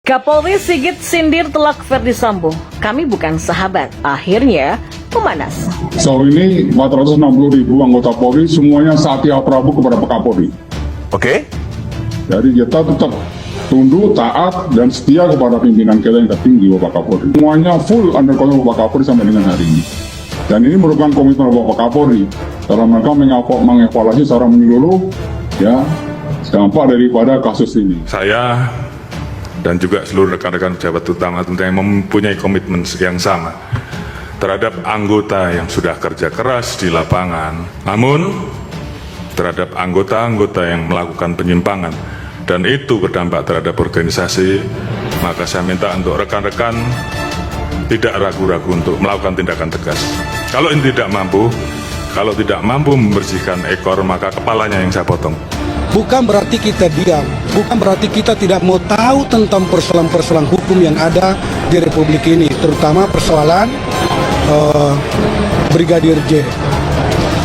Kapolri Sigit sindir telak Ferdi Sambo. Kami bukan sahabat. Akhirnya memanas. Sejauh ini 460.000 anggota Polri semuanya setia Prabu kepada Pak Kapolri. Oke. Jadi kita tetap tunduk, taat, dan setia kepada pimpinan kita yang tertinggi Bapak Kapolri. Semuanya full under control Bapak Kapolri sampai dengan hari ini. Dan ini merupakan komitmen Bapak Kapolri dalam mereka mengevaluasi secara menyeluruh ya dampak daripada kasus ini. Saya dan juga seluruh rekan-rekan pejabat utama tentunya mempunyai komitmen yang sama terhadap anggota yang sudah kerja keras di lapangan, namun terhadap anggota-anggota yang melakukan penyimpangan dan itu berdampak terhadap organisasi, maka saya minta untuk rekan-rekan tidak ragu-ragu untuk melakukan tindakan tegas. Kalau ini tidak mampu membersihkan ekor, maka kepalanya yang saya potong. Bukan berarti kita diam, bukan berarti kita tidak mau tahu tentang persoalan-persoalan hukum yang ada di Republik ini, terutama persoalan Brigadir J.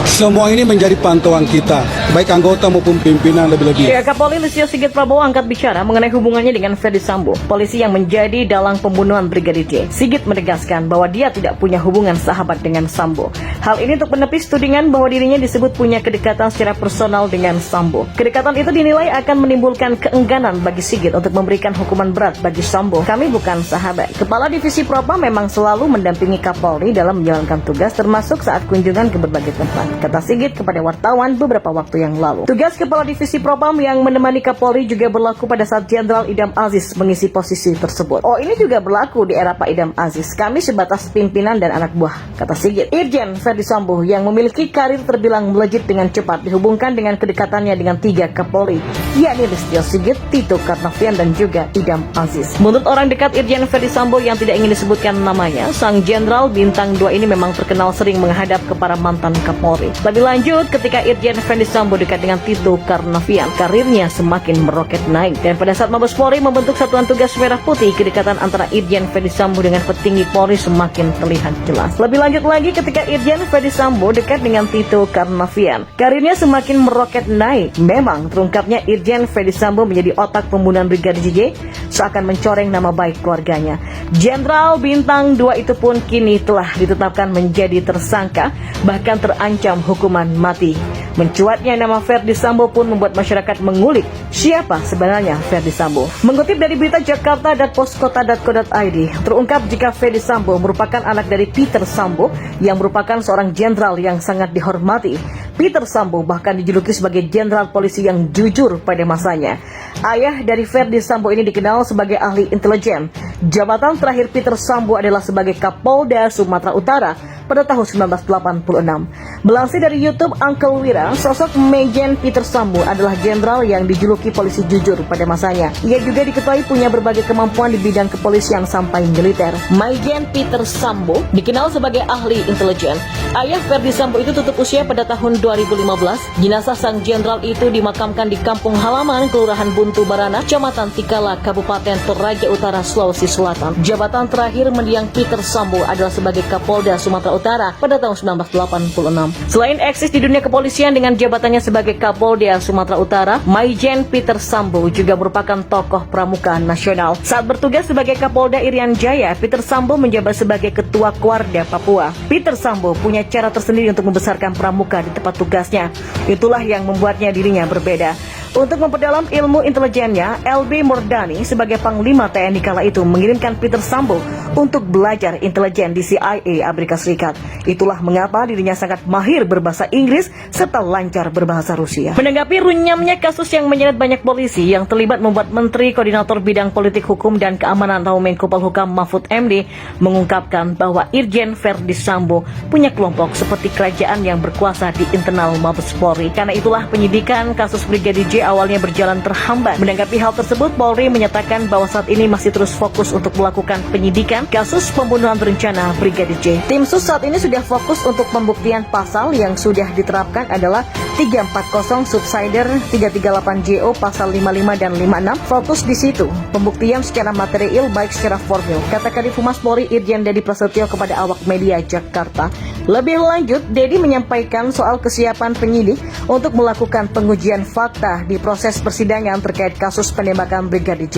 Semua ini menjadi pantauan kita, baik anggota maupun pimpinan lebih-lebih. Ya, Kapolri Listio Sigit Prabowo angkat bicara mengenai hubungannya dengan Ferdi Sambo, polisi yang menjadi dalang pembunuhan Brigadir J. Sigit menegaskan bahwa dia tidak punya hubungan sahabat dengan Sambo. Hal ini untuk menepis tudingan bahwa dirinya disebut punya kedekatan secara personal dengan Sambo. Kedekatan itu dinilai akan menimbulkan keengganan bagi Sigit untuk memberikan hukuman berat bagi Sambo. Kami bukan sahabat. Kepala Divisi Propam memang selalu mendampingi Kapolri dalam menjalankan tugas, termasuk saat kunjungan ke berbagai tempat, kata Sigit kepada wartawan beberapa waktu yang lalu. Tugas Kepala Divisi Propam yang menemani Kapolri juga berlaku pada saat Jenderal Idam Aziz mengisi posisi tersebut. Oh, ini juga berlaku di era Pak Idam Aziz. Kami sebatas pimpinan dan anak buah, kata Sigit. Irjen Ferdi Sambo yang memiliki karir terbilang melejit dengan cepat dihubungkan dengan kedekatannya dengan 3 Kapolri, yakni Listio Sigit, Tito Karnavian, dan juga Idam Aziz. Menurut orang dekat Irjen Ferdi Sambo yang tidak ingin disebutkan namanya, sang Jenderal Bintang 2 ini memang terkenal sering menghadap ke para mantan Kapolri. Lebih lanjut, ketika Irjen Ferdi Sambo dekat dengan Tito Karnavian, karirnya semakin meroket naik. Dan pada saat Mabes Polri membentuk Satuan Tugas Merah Putih, kedekatan antara Irjen Ferdi Sambo dengan petinggi Polri semakin terlihat jelas. Lebih lanjut lagi, ketika Irjen Ferdi Sambo dekat dengan Tito Karnavian, karirnya semakin meroket naik. Memang terungkapnya Irjen Ferdi Sambo menjadi otak pembunuhan Brigadir J seakan mencoreng nama baik keluarganya. Jenderal Bintang 2 itu pun kini telah ditetapkan menjadi tersangka, bahkan terancam hukuman mati. Mencuatnya nama Ferdi Sambo pun membuat masyarakat mengulik siapa sebenarnya Ferdi Sambo. Mengutip dari berita jakarta.poskota.co.id, terungkap jika Ferdi Sambo merupakan anak dari Peter Sambo yang merupakan seorang jenderal yang sangat dihormati. Peter Sambo bahkan dijuluki sebagai jenderal polisi yang jujur pada masanya. Ayah dari Ferdi Sambo ini dikenal sebagai ahli intelijen. Jabatan terakhir Peter Sambo adalah sebagai Kapolda Sumatera Utara pada tahun 1986. Melansir dari YouTube Uncle Wira, sosok Majen Peter Sambo adalah jenderal yang dijuluki polisi jujur pada masanya. Ia juga diketahui punya berbagai kemampuan di bidang kepolisian sampai militer. Majen Peter Sambo dikenal sebagai ahli intelijen. Ayah Ferdi Sambo itu tutup usia pada tahun 2015. Jenazah sang jenderal itu dimakamkan di kampung halaman Kelurahan Buntu Barana, Kecamatan Tikala, Kabupaten Toraja Utara, Sulawesi Selatan. Jabatan terakhir mendiang Peter Sambo adalah sebagai Kapolda Sumatera Utara pada tahun 1986. Selain eksis di dunia kepolisian dengan jabatannya sebagai Kapolda Sumatera Utara, Majen Peter Sambo juga merupakan tokoh pramuka nasional. Saat bertugas sebagai Kapolda Irian Jaya, Peter Sambo menjabat sebagai Ketua Kuarda Papua. Peter Sambo punya cara tersendiri untuk membesarkan pramuka di tempat tugasnya. Itulah yang membuatnya dirinya berbeda. Untuk memperdalam ilmu intelijennya, LB Mordani sebagai Panglima TNI kala itu mengirimkan Peter Sambo untuk belajar intelijen di CIA Amerika Serikat. Itulah mengapa dirinya sangat mahir berbahasa Inggris serta lancar berbahasa Rusia. Menanggapi runyamnya kasus yang menyeret banyak polisi yang terlibat membuat Menteri Koordinator Bidang Politik Hukum dan Keamanan atau Menko Polhukam Mahfud MD mengungkapkan bahwa Irjen Ferdi Sambo punya kelompok seperti kerajaan yang berkuasa di internal Mabes Polri. Karena itulah penyidikan kasus Brigadir J awalnya berjalan terhambat. Menanggapi hal tersebut, Polri menyatakan bahwa saat ini masih terus fokus untuk melakukan penyidikan kasus pembunuhan berencana Brigadir J. Tim sus saat ini sudah fokus untuk pembuktian. Pasal yang sudah diterapkan adalah 340 Subsider 338 JO pasal 55 dan 56. Fokus di situ pembuktian secara material baik secara formil, kata Kadif Humas Polri Irjen Dedi Prasetyo kepada awak media Jakarta. Lebih lanjut, Dedi menyampaikan soal kesiapan penyidik untuk melakukan pengujian fakta di proses persidangan terkait kasus penembakan Brigadir J.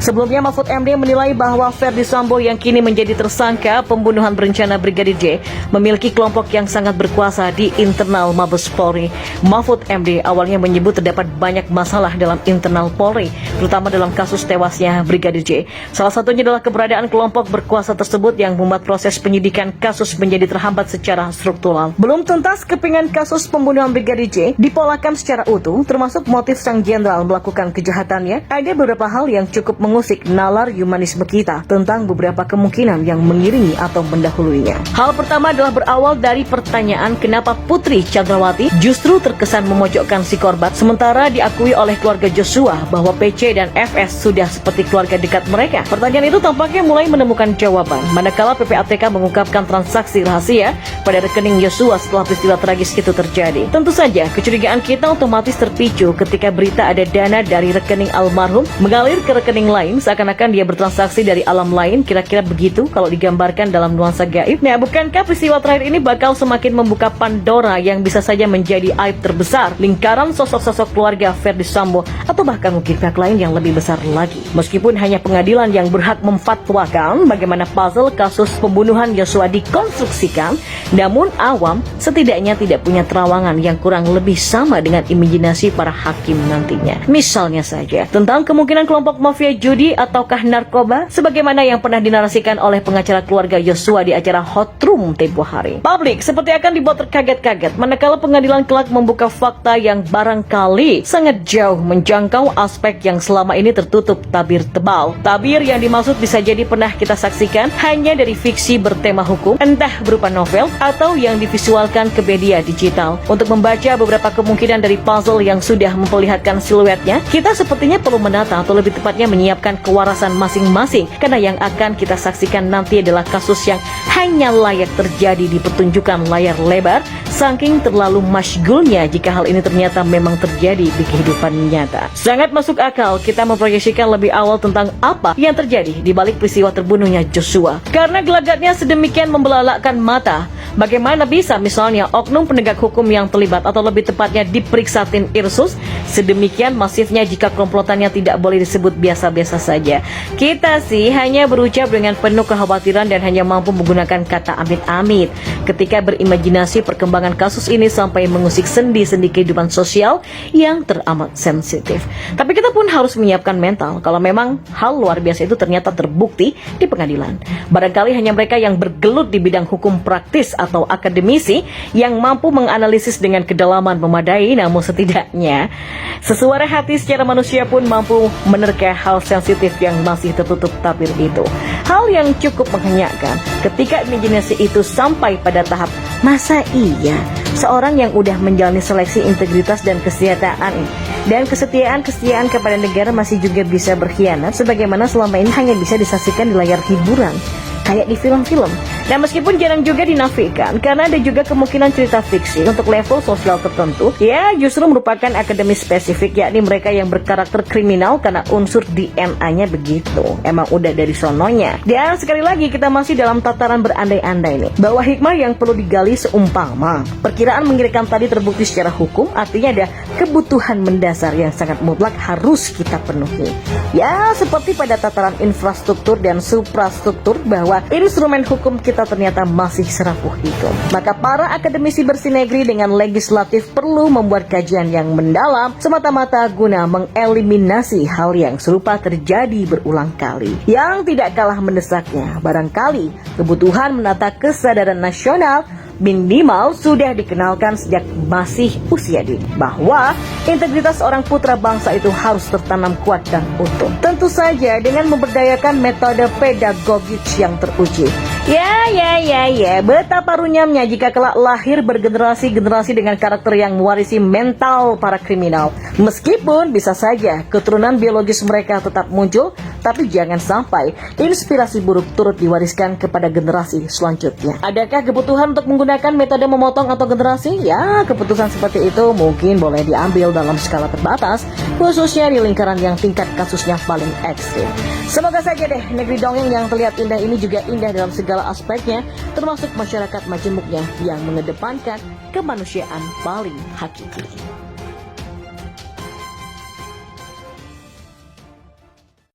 Sebelumnya Mahfud MD menilai bahwa Ferdi Sambo yang kini menjadi tersangka pembunuhan berencana Brigadir J memiliki kelompok yang sangat berkuasa di internal Mabes Polri. Mahfud MD awalnya menyebut terdapat banyak masalah dalam internal Polri, terutama dalam kasus tewasnya Brigadir J. Salah satunya adalah keberadaan kelompok berkuasa tersebut yang membuat proses penyidikan kasus menjadi terhambat secara struktural. Belum tuntas kepingan kasus pembunuhan Brigadir J dipolakan secara utuh, termasuk motif sang jenderal melakukan kejahatannya. Ada beberapa hal yang cukup mengusik nalar humanisme kita tentang beberapa kemungkinan yang mengiringi atau mendahuluinya. Hal pertama adalah berawal dari pertanyaan kenapa Putri Chandrawati justru terkesan memojokkan si korban, sementara diakui oleh keluarga Joshua bahwa PC dan FS sudah seperti keluarga dekat mereka. Pertanyaan itu tampaknya mulai menemukan jawaban manakala PPATK mengungkapkan transaksi rahasia pada rekening Joshua setelah peristiwa tragis itu terjadi. Tentu saja kecurigaan kita otomatis terpicu ketika berita ada dana dari rekening almarhum mengalir ke rekening lain, seakan-akan dia bertransaksi dari alam lain. Kira-kira begitu kalau digambarkan dalam nuansa gaib. Nah, bukankah peristiwa terakhir ini bakal semakin membuka Pandora yang bisa saja menjadi aib terbesar lingkaran sosok-sosok keluarga Ferdi Sambo, atau bahkan mungkin pihak lain yang lebih besar lagi. Meskipun hanya pengadilan yang berhak memfatwakan bagaimana puzzle kasus pembunuhan Yosua dikonstruksikan, namun awam setidaknya tidak punya terawangan yang kurang lebih sama dengan imajinasi para hakim nantinya. Misalnya saja tentang kemungkinan kelompok mafia judi ataukah narkoba sebagaimana yang pernah dinarasikan oleh pengacara keluarga Yosua di acara Hot Room tempo hari. Publik seperti akan dibuat terkaget-kaget manakala pengadilan kelak membuka fakta yang barangkali sangat jauh menjangkau aspek yang selama ini tertutup tabir tebal. Tabir yang dimaksud bisa jadi pernah kita saksikan hanya dari fiksi bertema hukum, entah berupa novel atau yang divisualkan ke media digital. Untuk membaca beberapa kemungkinan dari puzzle yang sudah memperlihatkan siluetnya, kita sepertinya perlu menata atau lebih tepatnya menyiapkan kewarasan masing-masing, karena yang akan kita saksikan nanti adalah kasus yang hanya layak terjadi di pertunjukan layar lebar, saking terlalu masygulnya jika hal ini ternyata memang terjadi di kehidupan nyata. Sangat masuk akal kita memproyeksikan lebih awal tentang apa yang terjadi di balik peristiwa terbunuhnya Joshua, karena gelagatnya sedemikian membelalakkan mata. Bagaimana bisa misalnya oknum penegak hukum yang terlibat atau lebih tepatnya diperiksa tim Irsus sedemikian masifnya jika komplotannya tidak boleh disebut biasa-biasa saja. Kita sih hanya berucap dengan penuh kekhawatiran dan hanya mampu menggunakan kata amit-amit ketika berimajinasi perkembangan kasus ini sampai mengusik sendi-sendi kehidupan sosial yang teramat sensitif. Tapi kita pun harus menyiapkan mental kalau memang hal luar biasa itu ternyata terbukti di pengadilan. Barangkali hanya mereka yang bergelut di bidang hukum praktis atau akademisi yang mampu menganalisis dengan kedalaman memadai, namun setidaknya sesuara hati secara manusia pun mampu menerka hal sensitif yang masih tertutup tabir itu. Hal yang cukup menghenyakkan ketika imajinasi itu sampai pada tahap masa iya seorang yang udah menjalani seleksi integritas dan kesetiaan kepada negara masih juga bisa berkhianat sebagaimana selama ini hanya bisa disaksikan di layar hiburan kayak di film-film. Nah, meskipun jarang juga dinafikan karena ada juga kemungkinan cerita fiksi untuk level sosial tertentu ya justru merupakan akademis spesifik, yakni mereka yang berkarakter kriminal karena unsur DNA-nya begitu, emang udah dari sononya. Dan sekali lagi kita masih dalam tataran berandai-andai nih bahwa hikmah yang perlu digali seumpama perkiraan mengirikan tadi terbukti secara hukum, artinya ada kebutuhan mendasar yang sangat mutlak harus kita penuhi. Ya, seperti pada tataran infrastruktur dan suprastruktur bahwa instrumen hukum kita ternyata masih serapuh itu. Maka para akademisi bersinergi dengan legislatif perlu membuat kajian yang mendalam semata-mata guna mengeliminasi hal yang serupa terjadi berulang kali. Yang tidak kalah mendesaknya, barangkali kebutuhan menata kesadaran nasional minimal sudah dikenalkan sejak masih usia dini bahwa integritas seorang putra bangsa itu harus tertanam kuat dan utuh. Tentu saja dengan memberdayakan metode pedagogik yang teruji. Ya, betapa runyamnya jika kelak lahir bergenerasi-generasi dengan karakter yang mewarisi mental para kriminal. Meskipun bisa saja keturunan biologis mereka tetap muncul, tapi jangan sampai inspirasi buruk turut diwariskan kepada generasi selanjutnya. Adakah kebutuhan untuk menggunakan metode memotong atau generasi? Ya, keputusan seperti itu mungkin boleh diambil dalam skala terbatas, khususnya di lingkaran yang tingkat kasusnya paling ekstrim. Semoga saja deh negeri dongeng yang terlihat indah ini juga indah dalam segala aspeknya, termasuk masyarakat majemuknya yang mengedepankan kemanusiaan paling hakiki.